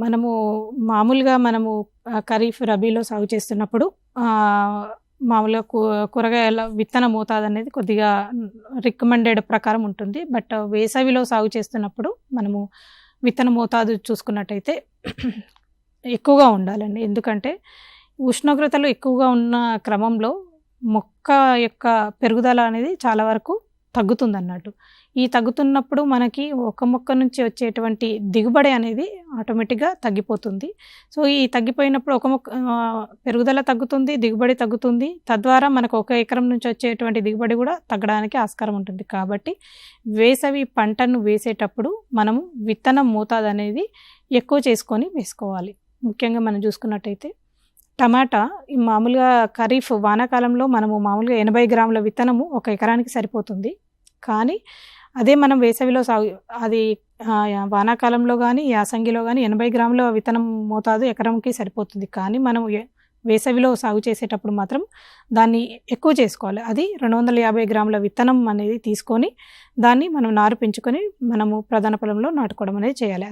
మనము మామూలుగా ఖరీఫ్, రబీలో సాగు చేస్తున్నప్పుడు మామూలుగా కూరగాయల విత్తన మోతాదు అనేది కొద్దిగా రికమెండెడ్ ప్రకారం ఉంటుంది. బట్ వేసవిలో సాగు చేస్తున్నప్పుడు మనము విత్తన మోతాదు చూసుకున్నట్టయితే ఎక్కువగా ఉండాలండి. ఎందుకంటే ఉష్ణోగ్రతలు ఎక్కువగా ఉన్న క్రమంలో మొక్క యొక్క పెరుగుదల అనేది చాలా వరకు తగ్గుతుందన్నట్టు. ఈ తగ్గుతున్నప్పుడు మనకి ఒక మొక్క నుంచి వచ్చేటువంటి దిగుబడి అనేది ఆటోమేటిక్‌గా తగ్గిపోతుంది. సో, ఈ తగ్గిపోయినప్పుడు ఒక మొక్క పెరుగుదల తగ్గుతుంది, దిగుబడి తగ్గుతుంది. తద్వారా మనకు ఒక ఎకరం నుంచి వచ్చేటువంటి దిగుబడి కూడా తగ్గడానికి ఆస్కారం ఉంటుంది. కాబట్టి వేసవి పంటను వేసేటప్పుడు మనము విత్తనం మోతాదు అనేది ఎక్కువ చేసుకొని వేసుకోవాలి. ముఖ్యంగా మనం చూసుకున్నట్టయితే టమాటా మామూలుగా ఖరీఫ్ వానాకాలంలో మనము మామూలుగా 80 గ్రాముల విత్తనము ఒక ఎకరానికి సరిపోతుంది. కానీ అదే మనం వేసవిలో అది వానాకాలంలో కానీ యాసంగిలో కానీ 80 గ్రాముల విత్తనం మోతాదు ఎకరంకి సరిపోతుంది. కానీ మనం వేసవిలో సాగు చేసేటప్పుడు మాత్రం దాన్ని ఎక్కువ చేసుకోవాలి. అది 250 గ్రాముల విత్తనం అనేది తీసుకొని దాన్ని మనం నారు పెంచుకొని మనము ప్రధాన పొలంలో నాటుకోవడం అనేది చేయాలి.